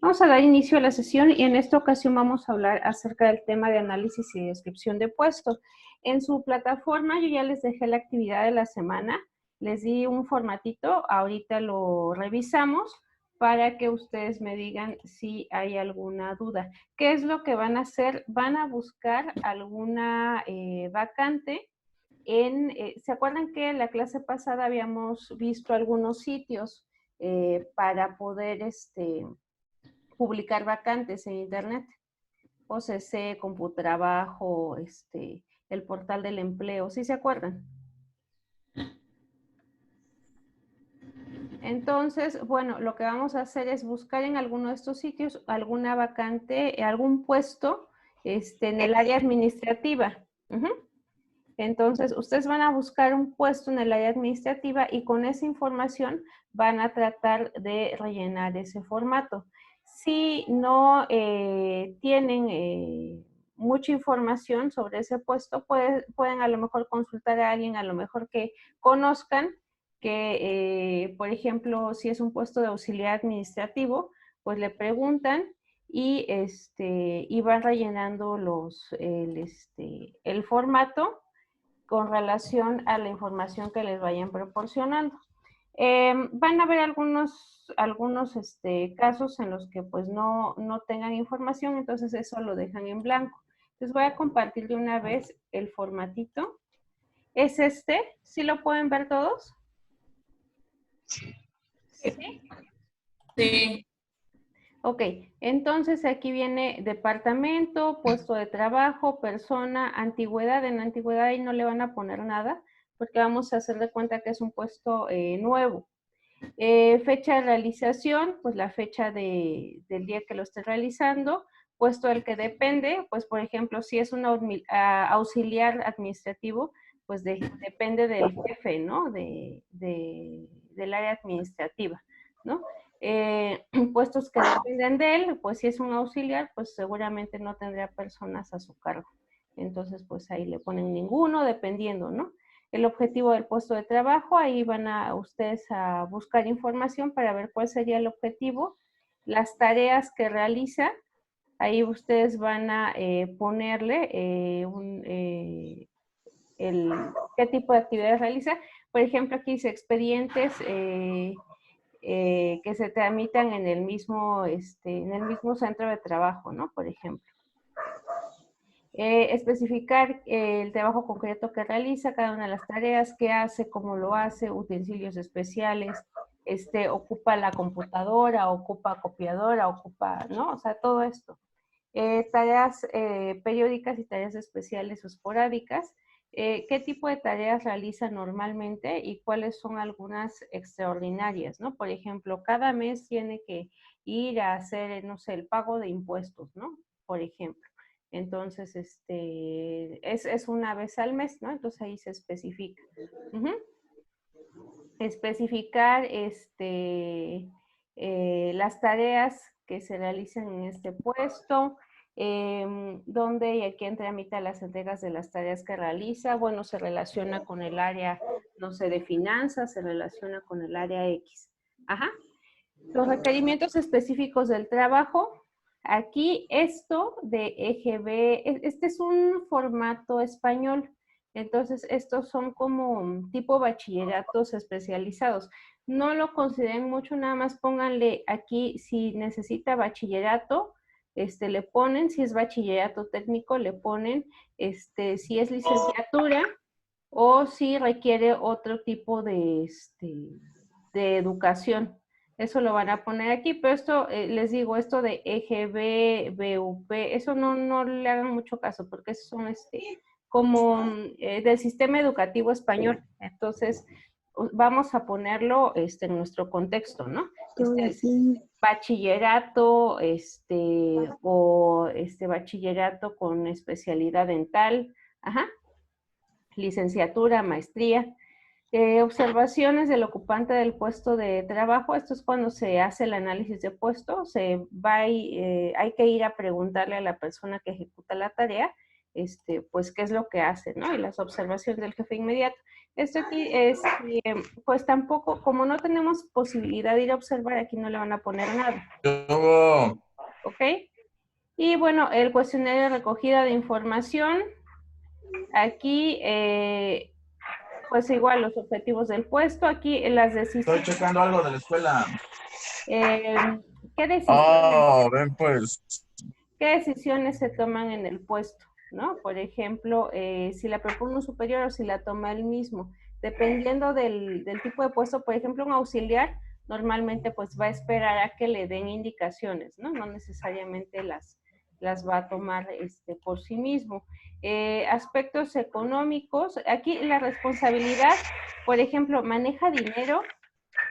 Vamos a dar inicio a la sesión y en esta ocasión vamos a hablar acerca del tema de análisis y descripción de puestos. En su plataforma yo ya les dejé la actividad de la semana, les di un formatito, ahorita lo revisamos para que ustedes me digan si hay alguna duda. ¿Qué es lo que van a hacer? Van a buscar alguna vacante ¿se acuerdan que en la clase pasada habíamos visto algunos sitios para poder publicar vacantes en internet? OCC, Computrabajo, el portal del empleo, ¿sí se acuerdan? Entonces, bueno, lo que vamos a hacer es buscar en alguno de estos sitios alguna vacante, algún puesto en el área administrativa. Entonces, ustedes van a buscar un puesto en el área administrativa y con esa información van a tratar de rellenar ese formato. Si no tienen mucha información sobre ese puesto, pueden a lo mejor consultar a alguien, a lo mejor que conozcan, que por ejemplo, si es un puesto de auxiliar administrativo, pues le preguntan y van rellenando el formato con relación a la información que les vayan proporcionando. Van a haber algunos casos en los que pues no tengan información, entonces eso lo dejan en blanco. Les voy a compartir de una vez el formatito. ¿Es este? ¿Sí lo pueden ver todos? ¿Sí? Sí. Ok, entonces aquí viene departamento, puesto de trabajo, persona, antigüedad. En antigüedad ahí no le van a poner nada porque vamos a hacer de cuenta que es un puesto nuevo. Fecha de realización, pues la fecha del día que lo esté realizando. Puesto del que depende, pues por ejemplo, si es un auxiliar administrativo, pues depende del jefe, ¿no? Del área administrativa, ¿no? Puestos que dependen de él, pues si es un auxiliar, pues seguramente no tendría personas a su cargo. Entonces, pues ahí le ponen ninguno, dependiendo, ¿no? El objetivo del puesto de trabajo, ahí van a ustedes a buscar información para ver cuál sería el objetivo, las tareas que realiza, ahí ustedes van a ponerle qué tipo de actividades realiza. Por ejemplo, aquí dice expedientes que se tramitan en el mismo centro de trabajo, ¿no? Por ejemplo. Especificar el trabajo concreto que realiza, cada una de las tareas que hace, cómo lo hace, utensilios especiales, ocupa la computadora, ocupa copiadora, ocupa, ¿no? O sea, todo esto. Tareas periódicas y tareas especiales o esporádicas. ¿Qué tipo de tareas realiza normalmente y cuáles son algunas extraordinarias, ¿no? Por ejemplo, cada mes tiene que ir a hacer, no sé, el pago de impuestos, ¿no? Por ejemplo. Entonces, es una vez al mes, ¿no? Entonces ahí se especifica. Especificar las tareas que se realizan en este puesto, dónde y a quién tramita las entregas de las tareas que realiza. Bueno, se relaciona con el área, no sé, de finanzas, se relaciona con el área X. Ajá. Los requerimientos específicos del trabajo. Aquí esto de EGB, este es un formato español, entonces estos son como tipo bachilleratos especializados. No lo consideren mucho, nada más pónganle aquí si necesita bachillerato, le ponen, si es bachillerato técnico, le ponen, si es licenciatura o si requiere otro tipo de educación. Eso lo van a poner aquí, pero esto, les digo, esto de EGB, BUP, eso no le hagan mucho caso, porque esos son como del sistema educativo español. Entonces, vamos a ponerlo en nuestro contexto, ¿no? Bachillerato, o bachillerato con especialidad dental, ajá, licenciatura, maestría. Observaciones del ocupante del puesto de trabajo. Esto es cuando se hace el análisis de puesto, hay que ir a preguntarle a la persona que ejecuta la tarea, pues qué es lo que hace, ¿no? Y las observaciones del jefe inmediato. Esto aquí es, pues tampoco, como no tenemos posibilidad de ir a observar, aquí no le van a poner nada. Luego, ¿Ok? Y bueno, el cuestionario de recogida de información. Aquí, pues igual los objetivos del puesto. Aquí las estoy decisiones. checando algo de la escuela. ¿Qué decisiones? Oh, ven pues. ¿Qué decisiones se toman en el puesto? ¿No? Por ejemplo, si la propone un superior o si la toma él mismo. Dependiendo del tipo de puesto, por ejemplo, un auxiliar normalmente pues va a esperar a que le den indicaciones, ¿no? No necesariamente las va a tomar por sí mismo. Aspectos económicos, aquí la responsabilidad, por ejemplo, maneja dinero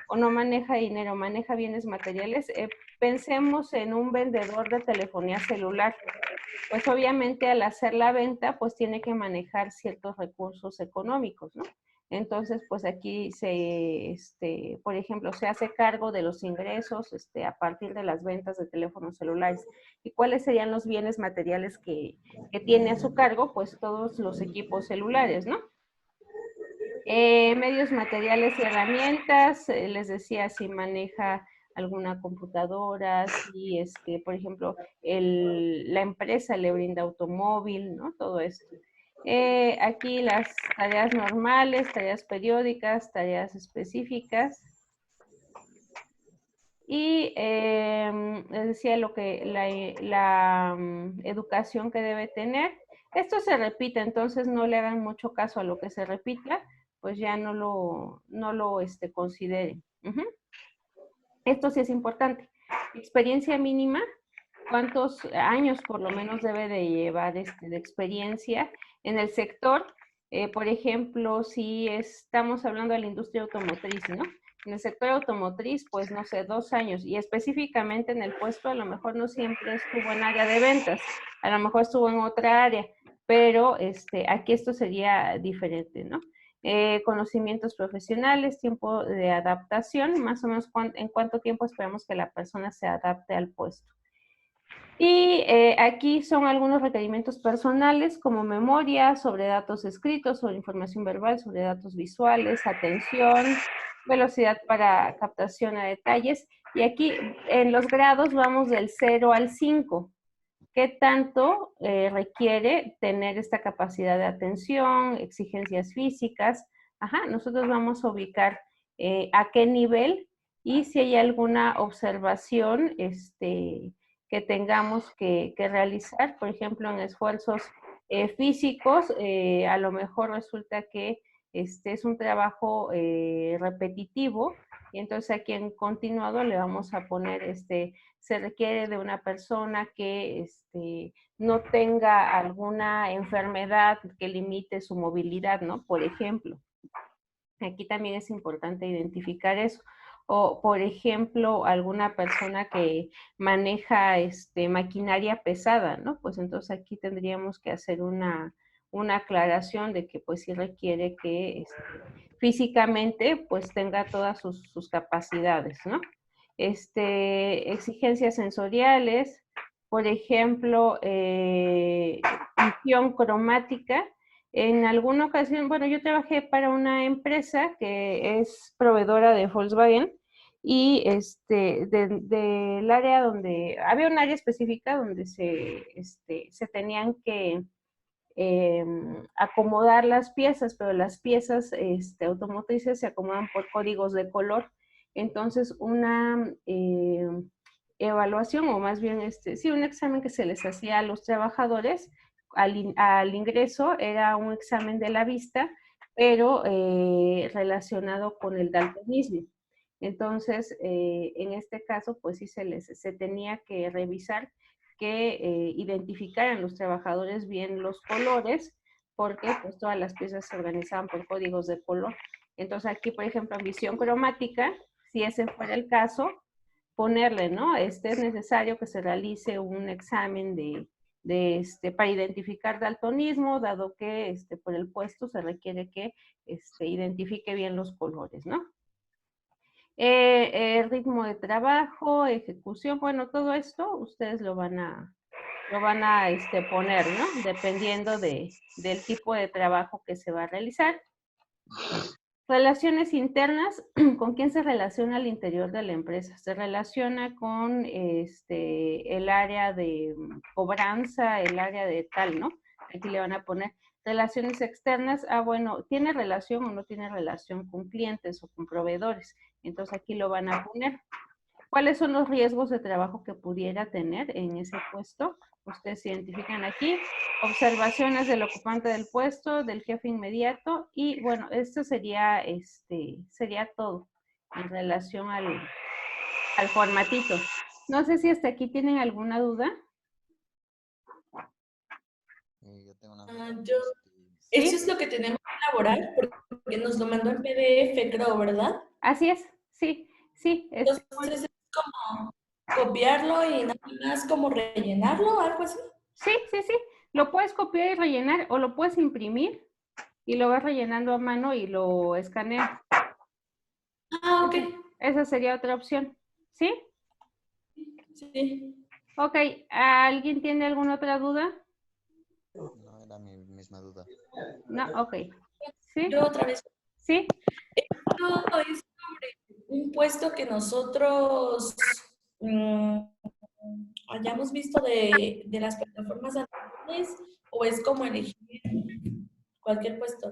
o no maneja dinero, maneja bienes materiales. Pensemos en un vendedor de telefonía celular. Pues obviamente al hacer la venta, pues tiene que manejar ciertos recursos económicos, ¿no? Entonces, pues aquí por ejemplo, se hace cargo de los ingresos a partir de las ventas de teléfonos celulares. ¿Y cuáles serían los bienes materiales que tiene a su cargo? Pues todos los equipos celulares, ¿no? Medios materiales y herramientas, les decía si maneja alguna computadora, si por ejemplo, la empresa le brinda automóvil, ¿no? Todo esto. Aquí las tareas normales, tareas periódicas, tareas específicas. Y les decía lo que la educación que debe tener. Esto se repite, entonces no le hagan mucho caso a lo que se repita, pues ya no lo consideren. Esto sí es importante. Experiencia mínima, ¿cuántos años por lo menos debe de llevar de experiencia en el sector? Por ejemplo, si estamos hablando de la industria automotriz, ¿no? En el sector automotriz, pues no sé, 2 años, y específicamente en el puesto a lo mejor no siempre estuvo en área de ventas, a lo mejor estuvo en otra área, pero aquí esto sería diferente, ¿no? Conocimientos profesionales, tiempo de adaptación, más o menos en cuánto tiempo esperamos que la persona se adapte al puesto. Y aquí son algunos requerimientos personales como memoria sobre datos escritos, sobre información verbal, sobre datos visuales, atención, velocidad para captación a detalles. Y aquí en los grados vamos del 0 al 5. ¿Qué tanto requiere tener esta capacidad de atención, exigencias físicas? Ajá, nosotros vamos a ubicar a qué nivel y si hay alguna observación que tengamos que realizar, por ejemplo, en esfuerzos físicos, a lo mejor resulta que es un trabajo repetitivo y entonces aquí en continuado le vamos a poner se requiere de una persona que no tenga alguna enfermedad que limite su movilidad, ¿no? Por ejemplo. Aquí también es importante identificar eso. O, por ejemplo, alguna persona que maneja maquinaria pesada, ¿no? Pues entonces aquí tendríamos que hacer una aclaración de que pues sí requiere que físicamente pues tenga todas sus capacidades, ¿no? Exigencias sensoriales, por ejemplo, visión cromática. En alguna ocasión, bueno, yo trabajé para una empresa que es proveedora de Volkswagen y del área donde, había un área específica donde se tenían que acomodar las piezas, pero las piezas automotrices se acomodan por códigos de color. Entonces, una evaluación, o más bien, sí, un examen que se les hacía a los trabajadores al ingreso era un examen de la vista, pero relacionado con el daltonismo. Entonces, en este caso, pues sí se tenía que revisar que identificaran los trabajadores bien los colores, porque pues todas las piezas se organizaban por códigos de color. Entonces aquí, por ejemplo, en visión cromática, si ese fuera el caso, ponerle, ¿no? Es necesario que se realice un examen para identificar daltonismo, dado que por el puesto se requiere que identifique bien los colores, ¿no? Ritmo de trabajo, ejecución, bueno, todo esto ustedes lo van a poner, ¿no? Dependiendo del tipo de trabajo que se va a realizar. Relaciones internas, ¿con quién se relaciona al interior de la empresa? Se relaciona con el área de cobranza, el área de tal, ¿no? Aquí le van a poner relaciones externas. Ah, bueno, ¿tiene relación o no tiene relación con clientes o con proveedores? Entonces aquí lo van a poner. ¿Cuáles son los riesgos de trabajo que pudiera tener en ese puesto? Ustedes identifican aquí observaciones del ocupante del puesto, del jefe inmediato y bueno, esto sería, sería todo en relación al formatito. No sé si hasta aquí tienen alguna duda. Yo tengo una Ah, duda. eso ¿Sí? es lo que tenemos que elaborar porque nos lo mandó en PDF, creo, ¿verdad? Así es, sí, sí. Entonces es como copiarlo y nada más como rellenarlo, algo así. Sí, sí, sí. Lo puedes copiar y rellenar o lo puedes imprimir y lo vas rellenando a mano y lo escaneas. Ah, ok. Esa sería otra opción. ¿Sí? Sí. Ok, ¿alguien tiene alguna otra duda? No, era mi misma duda. No, ok. ¿Sí? Yo otra vez. ¿Sí? Esto es sobre un puesto que nosotros hayamos visto de las plataformas anteriores o es como elegir cualquier puesto.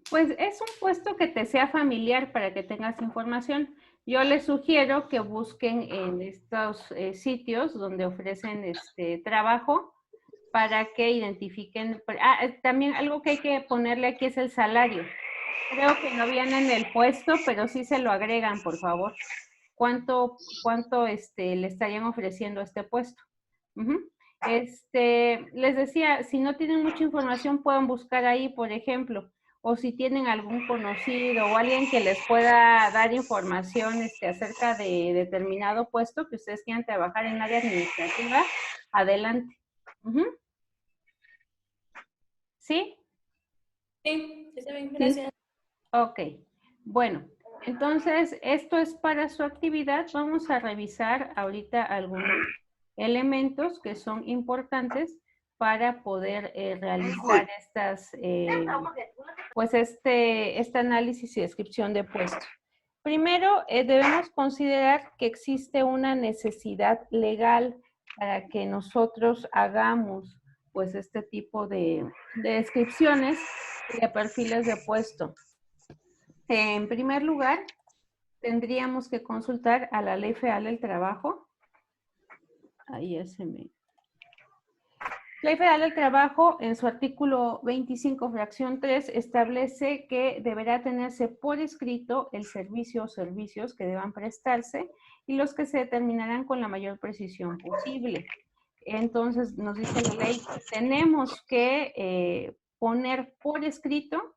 Pues es un puesto que te sea familiar para que tengas información. Yo les sugiero que busquen en estos sitios donde ofrecen trabajo para que identifiquen. También algo que hay que ponerle aquí es el salario. Creo que no viene en el puesto, pero sí se lo agregan, por favor. ¿Cuánto le estarían ofreciendo a este puesto? Uh-huh. Les decía, si no tienen mucha información, pueden buscar ahí, por ejemplo, o si tienen algún conocido o alguien que les pueda dar información acerca de determinado puesto que ustedes quieran trabajar en área administrativa, adelante. Uh-huh. ¿Sí? Sí, está bien, gracias. Ok, bueno, entonces esto es para su actividad. Vamos a revisar ahorita algunos elementos que son importantes para poder realizar pues este análisis y descripción de puesto. Primero, debemos considerar que existe una necesidad legal para que nosotros hagamos pues este tipo de descripciones y de perfiles de puesto. En primer lugar, tendríamos que consultar a la Ley Federal del Trabajo. Ahí ya se me... Ley Federal del Trabajo, en su artículo 25, fracción 3, establece que deberá tenerse por escrito el servicio o servicios que deban prestarse y los que se determinarán con la mayor precisión posible. Entonces, nos dice la ley, tenemos que poner por escrito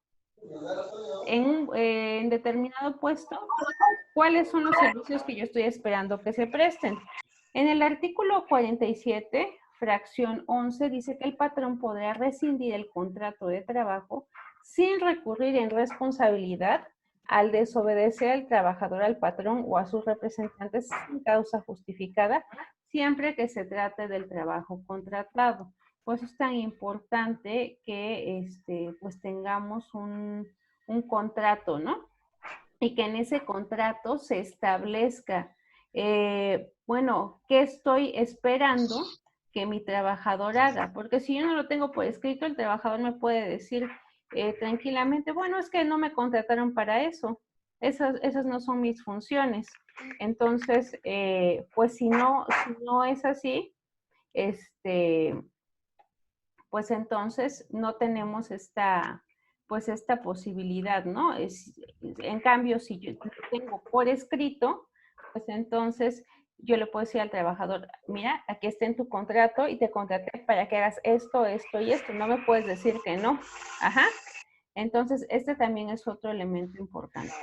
en determinado puesto cuáles son los servicios que yo estoy esperando que se presten. En el artículo 47, fracción 11, dice que el patrón podrá rescindir el contrato de trabajo sin recurrir en responsabilidad al desobedecer al trabajador al patrón o a sus representantes sin causa justificada, siempre que se trate del trabajo contratado. Por eso es tan importante que pues tengamos un contrato, ¿no? Y que en ese contrato se establezca, bueno, ¿qué estoy esperando que mi trabajador haga? Porque si yo no lo tengo por escrito, el trabajador me puede decir tranquilamente, bueno, es que no me contrataron para eso, esas no son mis funciones. Entonces, pues si no es así, pues entonces no tenemos esta posibilidad, ¿no? En cambio, si yo tengo por escrito, pues entonces yo le puedo decir al trabajador, mira, aquí está en tu contrato y te contraté para que hagas esto, esto y esto, no me puedes decir que no. Ajá. Entonces, este también es otro elemento importante.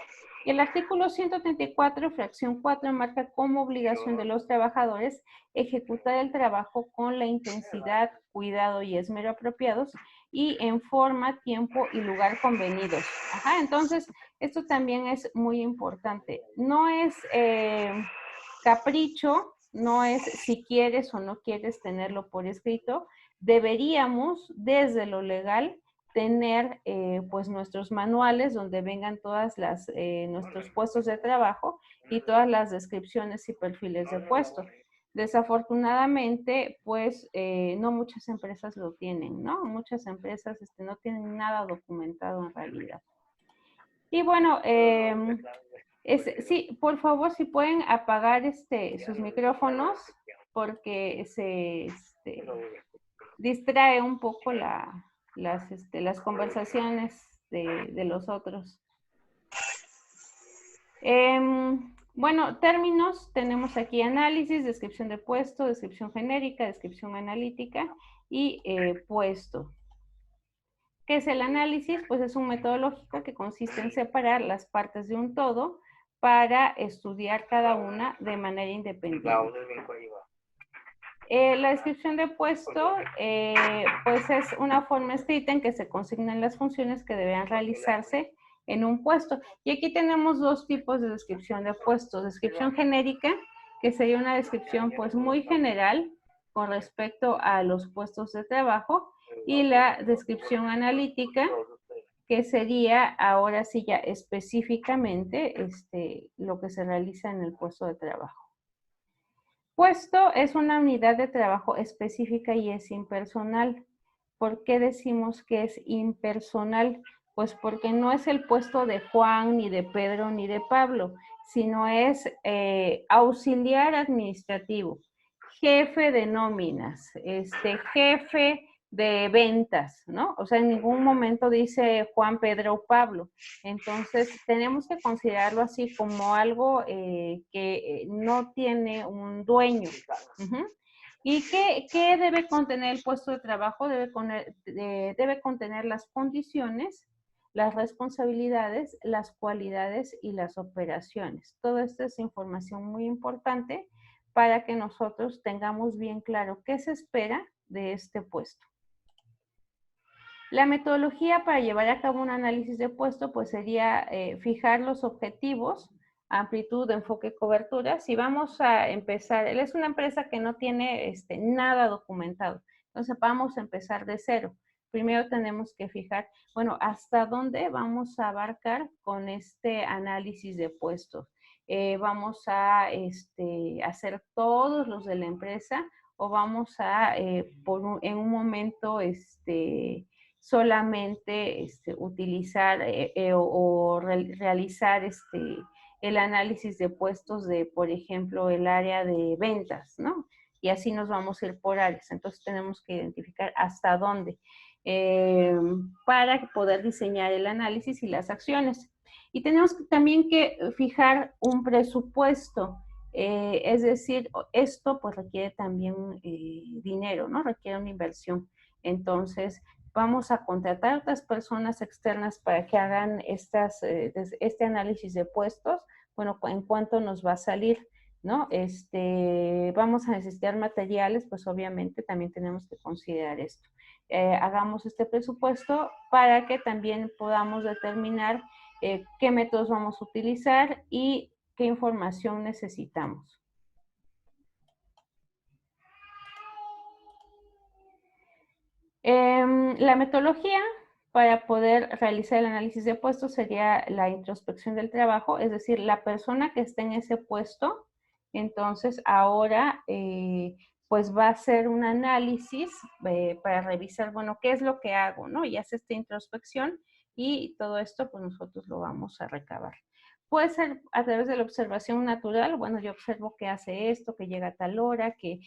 Y el artículo 134, fracción 4, marca como obligación de los trabajadores ejecutar el trabajo con la intensidad, cuidado y esmero apropiados y en forma, tiempo y lugar convenidos. Ajá, entonces, esto también es muy importante. No es capricho, no es si quieres o no quieres tenerlo por escrito. Deberíamos, desde lo legal, tener pues nuestros manuales donde vengan todas las nuestros puestos de trabajo y todas las descripciones y perfiles de puesto. Desafortunadamente, pues no muchas empresas lo tienen, ¿no? Muchas empresas no tienen nada documentado en realidad. Y bueno, sí, por favor, si pueden apagar sus micrófonos porque se distrae un poco las conversaciones de los otros. Bueno, términos, tenemos aquí análisis, descripción de puesto, descripción genérica, descripción analítica y puesto. ¿Qué es el análisis? Pues es un método lógico que consiste en separar las partes de un todo para estudiar cada una de manera independiente. La descripción de puesto, pues es una forma escrita en que se consignan las funciones que deberán realizarse en un puesto. Y aquí tenemos dos tipos de descripción de puestos. Descripción genérica, que sería una descripción pues muy general con respecto a los puestos de trabajo, y la descripción analítica, que sería ahora sí ya específicamente lo que se realiza en el puesto de trabajo. Puesto es una unidad de trabajo específica y es impersonal. ¿Por qué decimos que es impersonal? Pues porque no es el puesto de Juan, ni de Pedro, ni de Pablo, sino es auxiliar administrativo, jefe de nóminas, jefe de ventas, ¿no? O sea, en ningún momento dice Juan, Pedro o Pablo. Entonces, tenemos que considerarlo así como algo que no tiene un dueño. ¿Y qué debe contener el puesto de trabajo? Debe contener las condiciones, las responsabilidades, las cualidades y las operaciones. Todo esto es información muy importante para que nosotros tengamos bien claro qué se espera de este puesto. La metodología para llevar a cabo un análisis de puesto pues sería fijar los objetivos, amplitud, enfoque, cobertura. Si vamos a empezar, él es una empresa que no tiene nada documentado, entonces vamos a empezar de cero. Primero tenemos que fijar, bueno, hasta dónde vamos a abarcar con este análisis de puestos. Vamos a hacer todos los de la empresa o vamos a en un momento solamente utilizar o realizar el análisis de puestos de, por ejemplo, el área de ventas, ¿no? Y así nos vamos a ir por áreas. Entonces tenemos que identificar hasta dónde para poder diseñar el análisis y las acciones. Y tenemos también que fijar un presupuesto. Es decir, esto pues requiere también dinero, ¿no? Requiere una inversión. Entonces, vamos a contratar a otras personas externas para que hagan este análisis de puestos. Bueno, ¿en cuánto nos va a salir? ¿No? Vamos a necesitar materiales, pues obviamente también tenemos que considerar esto. Hagamos este presupuesto para que también podamos determinar qué métodos vamos a utilizar y qué información necesitamos. La metodología para poder realizar el análisis de puestos sería la introspección del trabajo, es decir, la persona que esté en ese puesto, entonces ahora pues va a hacer un análisis para revisar, bueno, qué es lo que hago, ¿no? Y hace esta introspección y todo esto pues nosotros lo vamos a recabar. Puede ser a través de la observación natural, bueno, yo observo que hace esto, que llega a tal hora, que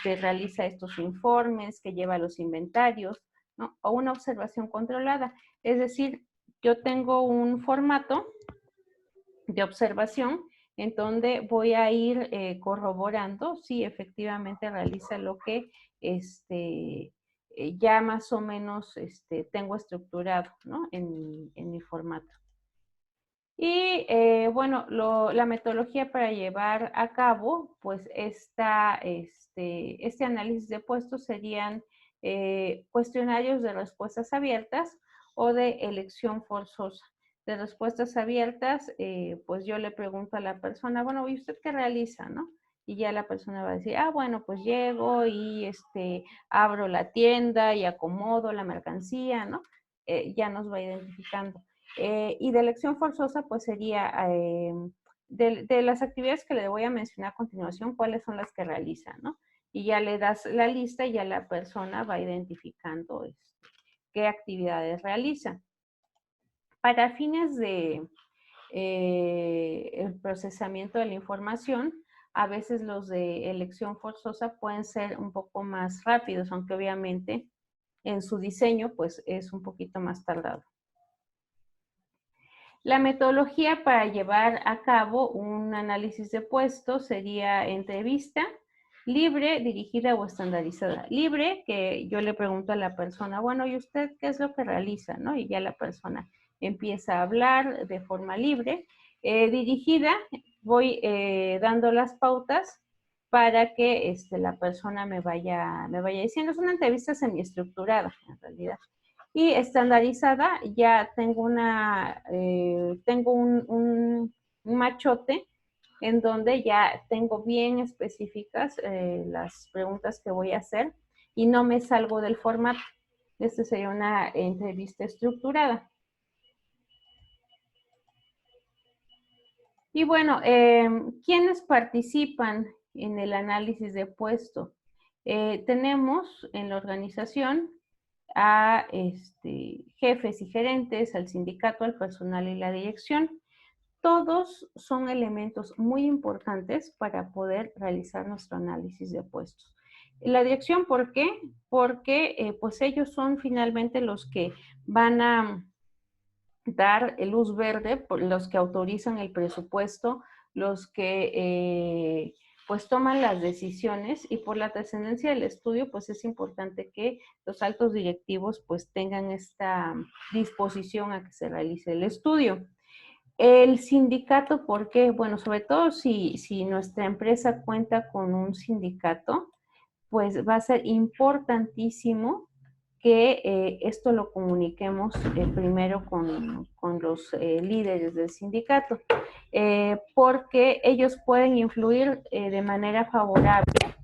realiza estos informes, que lleva los inventarios, ¿no? O una observación controlada. Es decir, yo tengo un formato de observación en donde voy a ir corroborando si efectivamente realiza lo que ya más o menos tengo estructurado, ¿no? en mi formato. Y bueno, la metodología para llevar a cabo, pues este análisis de puestos serían cuestionarios de respuestas abiertas o de elección forzosa. De respuestas abiertas, pues yo le pregunto a la persona, bueno, ¿y usted qué realiza, no? Y ya la persona va a decir, ah, bueno, pues llego y abro la tienda y acomodo la mercancía, ¿no? ya nos va identificando. Y de elección forzosa, pues sería de las actividades que le voy a mencionar a continuación, cuáles son las que realiza, ¿no? Y ya le das la lista y ya la persona va identificando qué actividades realiza. Para fines de el procesamiento de la información, a veces los de elección forzosa pueden ser un poco más rápidos, aunque obviamente en su diseño pues es un poquito más tardado. La metodología para llevar a cabo un análisis de puesto sería entrevista, libre, dirigida o estandarizada. Libre, que yo le pregunto a la persona, bueno, ¿y usted qué es lo que realiza? ¿No? Y ya la persona empieza a hablar de forma libre. Dirigida, voy dando las pautas para que la persona me vaya diciendo. Es una entrevista semiestructurada, en realidad. Y estandarizada, ya tengo un machote en donde ya tengo bien específicas las preguntas que voy a hacer y no me salgo del formato. Esta sería una entrevista estructurada. Y bueno, ¿quiénes participan en el análisis de puesto? Tenemos en la organización a jefes y gerentes, al sindicato, al personal y la dirección. Todos son elementos muy importantes para poder realizar nuestro análisis de puestos. La dirección, ¿por qué? Porque pues ellos son finalmente los que van a dar luz verde, los que autorizan el presupuesto, los que pues toman las decisiones, y por la trascendencia del estudio pues es importante que los altos directivos pues tengan esta disposición a que se realice el estudio. El sindicato, ¿por qué? Bueno, sobre todo si nuestra empresa cuenta con un sindicato, pues va a ser importantísimo que esto lo comuniquemos primero con los líderes del sindicato, porque ellos pueden influir de manera favorable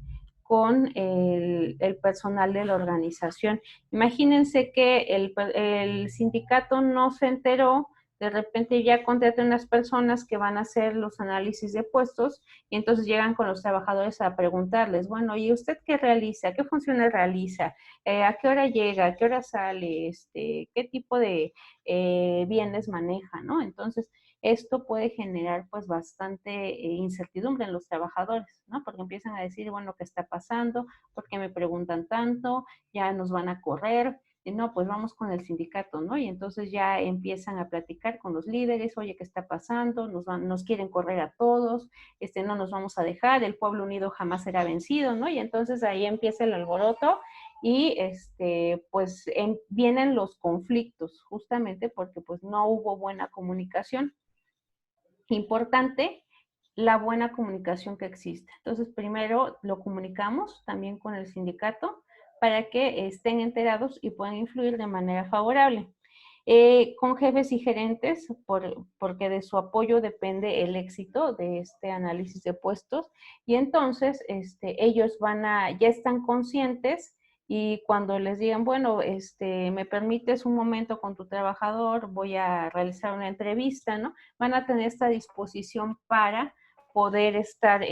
con el personal de la organización. Imagínense que el sindicato no se enteró, de repente ya contratan unas personas que van a hacer los análisis de puestos y entonces llegan con los trabajadores a preguntarles, bueno, ¿y usted qué realiza? ¿Qué funciones realiza? ¿A qué hora llega? ¿A qué hora sale? ¿Qué tipo de bienes maneja? ¿No? Entonces, esto puede generar pues bastante incertidumbre en los trabajadores, ¿no? Porque empiezan a decir, bueno, ¿qué está pasando? ¿Por qué me preguntan tanto? Ya nos van a correr. No, pues vamos con el sindicato, ¿no? Y entonces ya empiezan a platicar con los líderes, oye, ¿qué está pasando? Nos quieren correr a todos, no nos vamos a dejar, el pueblo unido jamás será vencido, ¿no? Y entonces ahí empieza el alboroto y pues vienen los conflictos, justamente porque pues no hubo buena comunicación. Importante la buena comunicación que existe. Entonces, primero lo comunicamos también con el sindicato para que estén enterados y puedan influir de manera favorable. Con jefes y gerentes, porque de su apoyo depende el éxito de este análisis de puestos, y entonces ellos ya están conscientes, y cuando les digan, bueno, me permites un momento con tu trabajador, voy a realizar una entrevista, ¿no? Van a tener esta disposición para poder estar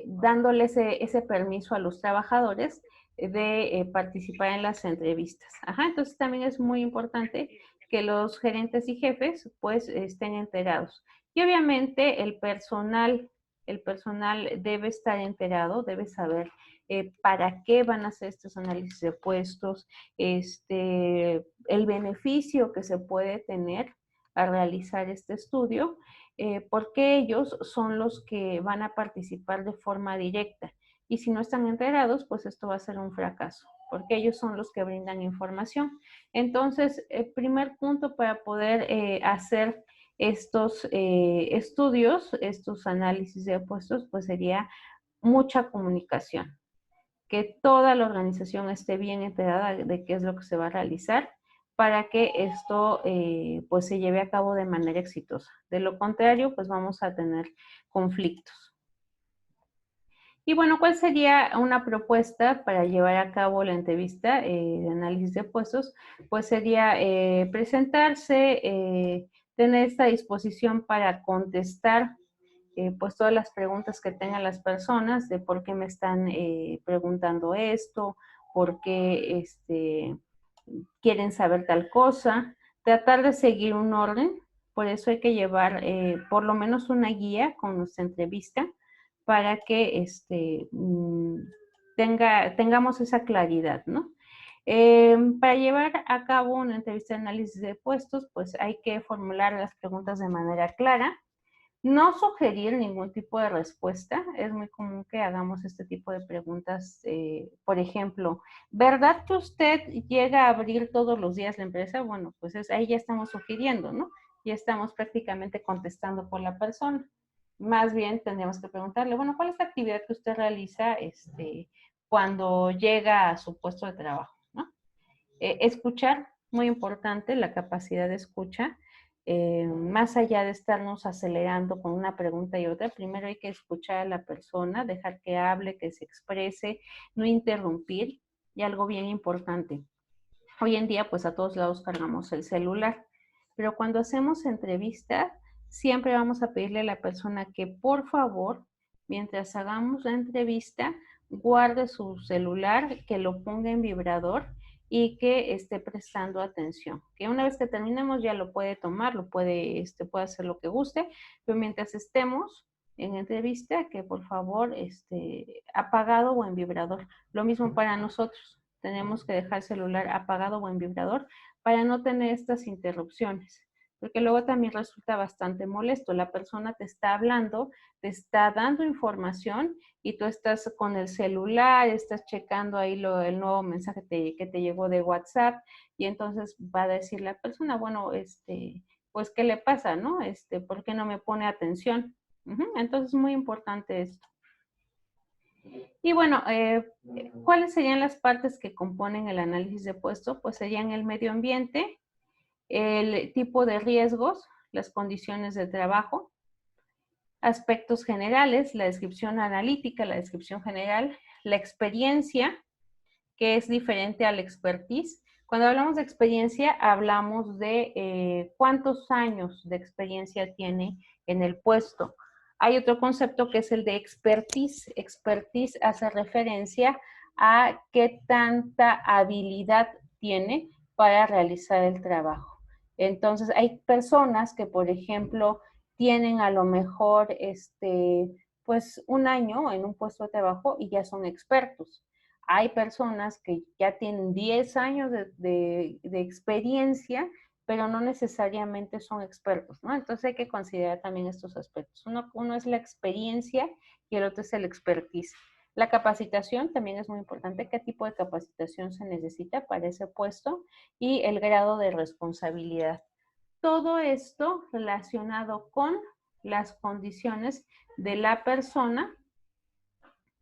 dándoles ese permiso a los trabajadores de participar en las entrevistas. Ajá, entonces también es muy importante que los gerentes y jefes pues estén enterados. Y obviamente el personal debe estar enterado, debe saber para qué van a hacer estos análisis de puestos, el beneficio que se puede tener al realizar este estudio, porque ellos son los que van a participar de forma directa. Y si no están enterados, pues esto va a ser un fracaso, porque ellos son los que brindan información. Entonces, el primer punto para poder hacer estos estudios, estos análisis de puestos, pues sería mucha comunicación, que toda la organización esté bien enterada de qué es lo que se va a realizar para que esto pues se lleve a cabo de manera exitosa. De lo contrario, pues vamos a tener conflictos. Y bueno, ¿cuál sería una propuesta para llevar a cabo la entrevista de análisis de puestos? Pues sería presentarse, tener esta disposición para contestar pues todas las preguntas que tengan las personas de por qué me están preguntando esto, por qué quieren saber tal cosa, tratar de seguir un orden, por eso hay que llevar por lo menos una guía con nuestra entrevista para que tengamos esa claridad, ¿no? Para llevar a cabo una entrevista de análisis de puestos, pues hay que formular las preguntas de manera clara, no sugerir ningún tipo de respuesta. Es muy común que hagamos este tipo de preguntas. Por ejemplo, ¿verdad que usted llega a abrir todos los días la empresa? Bueno, pues ahí ya estamos sugiriendo, ¿no? Ya estamos prácticamente contestando por la persona. Más bien tendríamos que preguntarle, bueno, ¿cuál es la actividad que usted realiza cuando llega a su puesto de trabajo, ¿no? Escuchar, muy importante, la capacidad de escucha. Más allá de estarnos acelerando con una pregunta y otra, primero hay que escuchar a la persona, dejar que hable, que se exprese, no interrumpir. Y algo bien importante, hoy en día pues a todos lados cargamos el celular, pero cuando hacemos entrevistas siempre vamos a pedirle a la persona que por favor, mientras hagamos la entrevista, guarde su celular, que lo ponga en vibrador y que esté prestando atención. Que una vez que terminemos ya lo puede tomar, puede hacer lo que guste, pero mientras estemos en entrevista, que por favor apagado o en vibrador. Lo mismo para nosotros. Tenemos que dejar el celular apagado o en vibrador para no tener estas interrupciones, porque luego también resulta bastante molesto. La persona te está hablando, te está dando información y tú estás con el celular, estás checando ahí el nuevo mensaje que te llegó de WhatsApp y entonces va a decir la persona, bueno, pues, ¿qué le pasa, no? ¿Por qué no me pone atención? Entonces es muy importante esto. Y bueno, ¿cuáles serían las partes que componen el análisis de puesto? Pues serían el medio ambiente, el tipo de riesgos, las condiciones de trabajo, aspectos generales, la descripción analítica, la descripción general, la experiencia, que es diferente al expertise. Cuando hablamos de experiencia, hablamos de cuántos años de experiencia tiene en el puesto. Hay otro concepto que es el de expertise. Expertise hace referencia a qué tanta habilidad tiene para realizar el trabajo. Entonces, hay personas que, por ejemplo, tienen a lo mejor pues un año en un puesto de trabajo y ya son expertos. Hay personas que ya tienen 10 años de experiencia, pero no necesariamente son expertos, ¿no? Entonces hay que considerar también estos aspectos. Uno es la experiencia y el otro es el expertise. La capacitación también es muy importante, qué tipo de capacitación se necesita para ese puesto y el grado de responsabilidad. Todo esto relacionado con las condiciones de la persona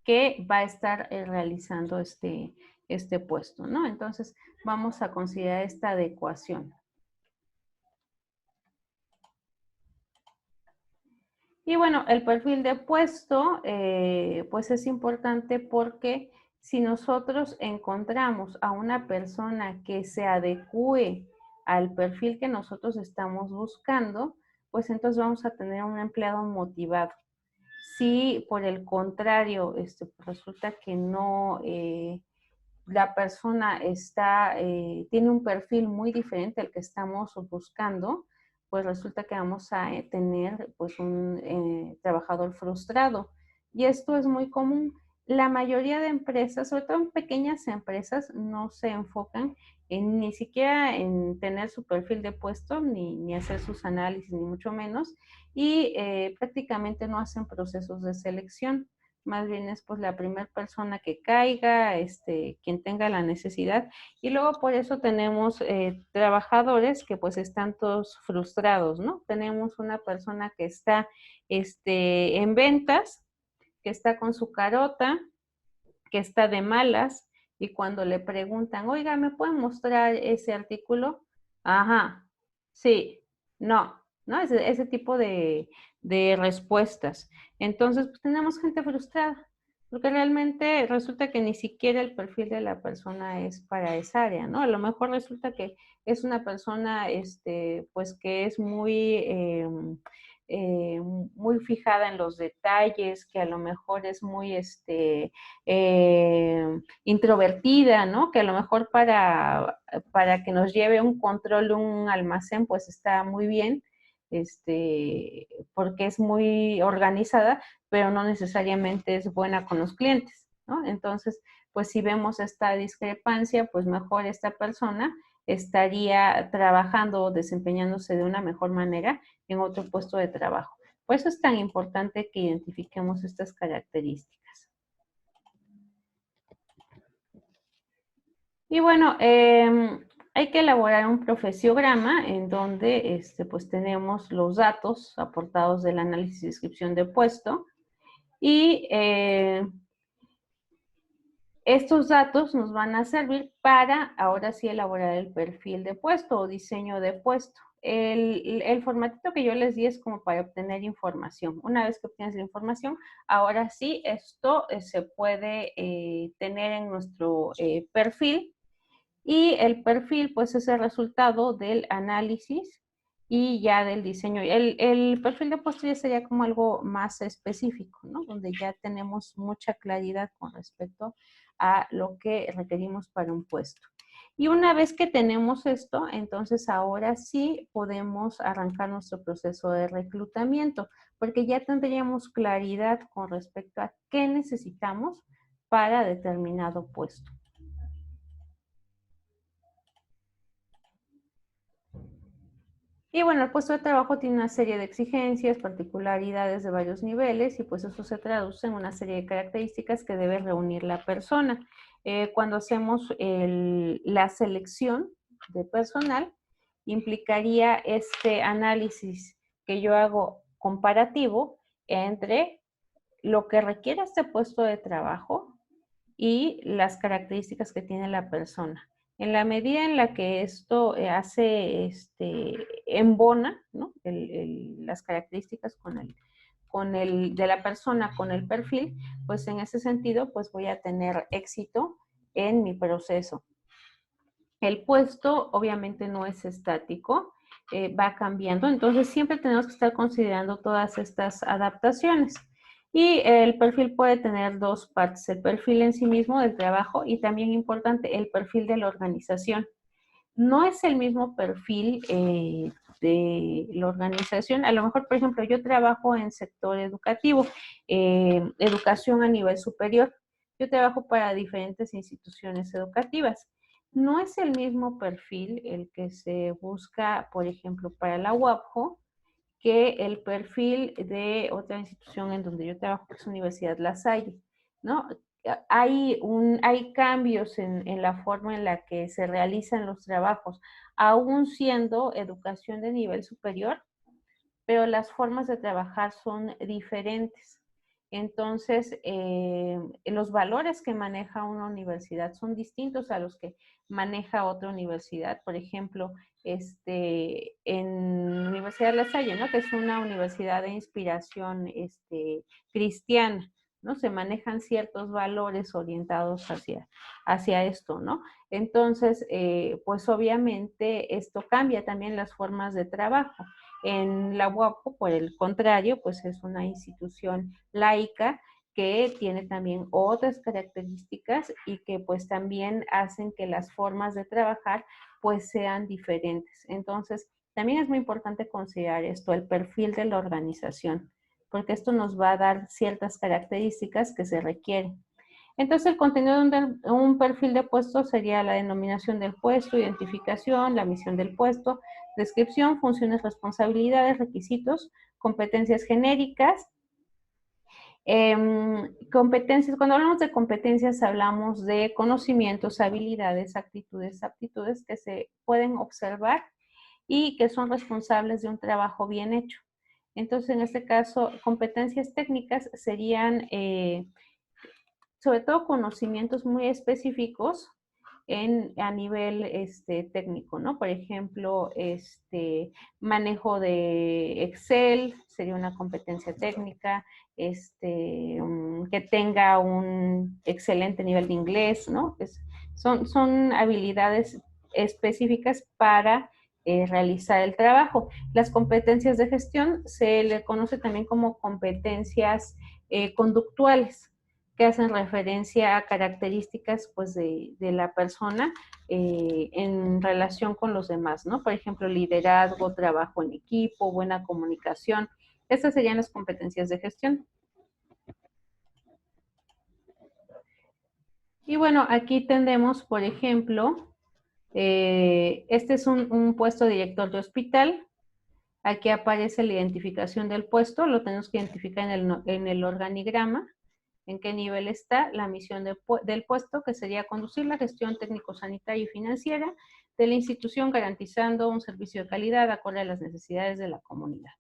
que va a estar realizando este puesto, ¿no? Entonces, vamos a considerar esta adecuación. Y bueno, el perfil de puesto, pues es importante porque si nosotros encontramos a una persona que se adecue al perfil que nosotros estamos buscando, pues entonces vamos a tener un empleado motivado. Si por el contrario, resulta que no, la persona tiene un perfil muy diferente al que estamos buscando, pues resulta que vamos a tener pues un trabajador frustrado. Y esto es muy común. La mayoría de empresas, sobre todo en pequeñas empresas, no se enfocan ni siquiera en tener su perfil de puesto, ni hacer sus análisis, ni mucho menos, y prácticamente no hacen procesos de selección. Más bien es pues la primera persona que caiga, quien tenga la necesidad. Y luego por eso tenemos trabajadores que pues están todos frustrados, ¿no? Tenemos una persona que está en ventas, que está con su carota, que está de malas, y cuando le preguntan, oiga, ¿me pueden mostrar ese artículo? Ajá, sí, no, ¿no? Ese tipo de respuestas. Entonces, pues tenemos gente frustrada. Porque realmente resulta que ni siquiera el perfil de la persona es para esa área, ¿no? A lo mejor resulta que es una persona, pues que es muy fijada en los detalles, que a lo mejor es muy, introvertida, ¿no? Que a lo mejor para que nos lleve un control, un almacén, pues está muy bien, porque es muy organizada, pero no necesariamente es buena con los clientes, ¿no? Entonces, pues si vemos esta discrepancia, pues mejor esta persona estaría trabajando o desempeñándose de una mejor manera en otro puesto de trabajo. Por eso es tan importante que identifiquemos estas características. Y bueno, hay que elaborar un profesiograma en donde pues tenemos los datos aportados del análisis y descripción de puesto y estos datos nos van a servir para, ahora sí, elaborar el perfil de puesto o diseño de puesto. El formatito que yo les di es como para obtener información. Una vez que obtienes la información, ahora sí, esto se puede tener en nuestro perfil y el perfil, pues, es el resultado del análisis y ya del diseño. El perfil de puesto ya sería como algo más específico, ¿no? Donde ya tenemos mucha claridad con respecto a lo que requerimos para un puesto. Y una vez que tenemos esto, entonces ahora sí podemos arrancar nuestro proceso de reclutamiento, porque ya tendríamos claridad con respecto a qué necesitamos para determinado puesto. Y bueno, el puesto de trabajo tiene una serie de exigencias, particularidades de varios niveles y pues eso se traduce en una serie de características que debe reunir la persona. Cuando hacemos la selección de personal, implicaría este análisis que yo hago comparativo entre lo que requiere este puesto de trabajo y las características que tiene la persona. En la medida en la que esto embona, ¿no? Las características de la persona con el perfil, pues en ese sentido, pues voy a tener éxito en mi proceso. El puesto obviamente no es estático, va cambiando, entonces siempre tenemos que estar considerando todas estas adaptaciones. Y el perfil puede tener dos partes, el perfil en sí mismo del trabajo y también importante, el perfil de la organización. No es el mismo perfil de la organización. A lo mejor, por ejemplo, yo trabajo en sector educativo, educación a nivel superior. Yo trabajo para diferentes instituciones educativas. No es el mismo perfil el que se busca, por ejemplo, para la UAPJO, que el perfil de otra institución en donde yo trabajo, que es Universidad La Salle, ¿no? Hay cambios en la forma en la que se realizan los trabajos, aún siendo educación de nivel superior, pero las formas de trabajar son diferentes. Entonces, los valores que maneja una universidad son distintos a los que maneja otra universidad. Por ejemplo, en Universidad La Salle, ¿no? Que es una universidad de inspiración cristiana, ¿no? Se manejan ciertos valores orientados hacia esto, ¿no? Entonces, pues obviamente esto cambia también las formas de trabajo. En la UAPJO, por el contrario, pues es una institución laica que tiene también otras características y que pues también hacen que las formas de trabajar pues sean diferentes. Entonces, también es muy importante considerar esto, el perfil de la organización, porque esto nos va a dar ciertas características que se requieren. Entonces, el contenido de un perfil de puesto sería la denominación del puesto, identificación, la misión del puesto, descripción, funciones, responsabilidades, requisitos, competencias genéricas. Competencias, cuando hablamos de competencias hablamos de conocimientos, habilidades, actitudes, aptitudes que se pueden observar y que son responsables de un trabajo bien hecho. Entonces, en este caso, competencias técnicas serían sobre todo conocimientos muy específicos a nivel técnico, ¿no? Por ejemplo, manejo de Excel sería una competencia técnica, que tenga un excelente nivel de inglés, ¿no? Son habilidades específicas para realizar el trabajo. Las competencias de gestión se le conoce también como competencias conductuales, que hacen referencia a características pues, de la persona en relación con los demás, ¿no? Por ejemplo, liderazgo, trabajo en equipo, buena comunicación. Estas serían las competencias de gestión. Y bueno, aquí tendremos, por ejemplo, este es un puesto de director de hospital. Aquí aparece la identificación del puesto, lo tenemos que identificar en el organigrama, en qué nivel está la misión del puesto, que sería conducir la gestión técnico-sanitaria y financiera de la institución, garantizando un servicio de calidad acorde a las necesidades de la comunidad.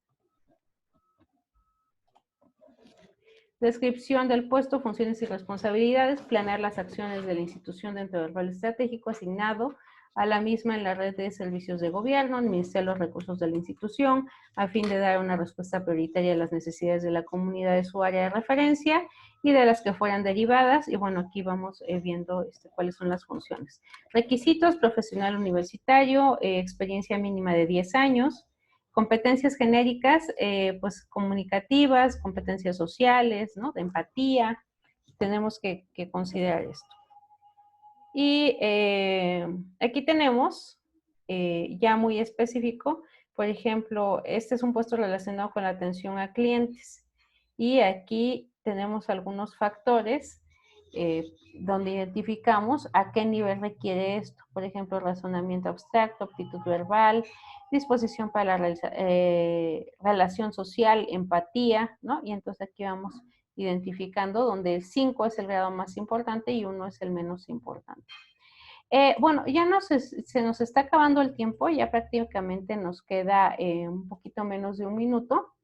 Descripción del puesto, funciones y responsabilidades, planear las acciones de la institución dentro del rol estratégico asignado a la misma en la red de servicios de gobierno, administrar los recursos de la institución, a fin de dar una respuesta prioritaria a las necesidades de la comunidad de su área de referencia y de las que fueran derivadas. Y bueno, aquí vamos viendo cuáles son las funciones. Requisitos: profesional universitario, experiencia mínima de 10 años, competencias genéricas, pues comunicativas, competencias sociales, ¿no? De empatía. Tenemos que considerar esto. Y aquí tenemos, ya muy específico, por ejemplo, este es un puesto relacionado con la atención a clientes. Y aquí tenemos algunos factores donde identificamos a qué nivel requiere esto. Por ejemplo, razonamiento abstracto, aptitud verbal, disposición para la relación social, empatía, ¿no? Y entonces aquí vamos identificando donde el 5 es el grado más importante y 1 es el menos importante. Bueno, ya se nos está acabando el tiempo, ya prácticamente nos queda un poquito menos de 1 minuto.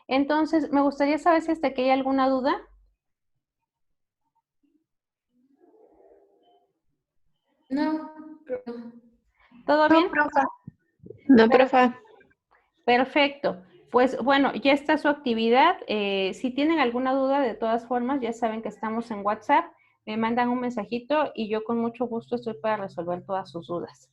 Entonces, me gustaría saber si hasta aquí hay alguna duda. No. ¿Todo bien? No, profa. Perfecto. Pues bueno, ya está su actividad. Si tienen alguna duda, de todas formas, ya saben que estamos en WhatsApp. Me mandan un mensajito y yo con mucho gusto estoy para resolver todas sus dudas.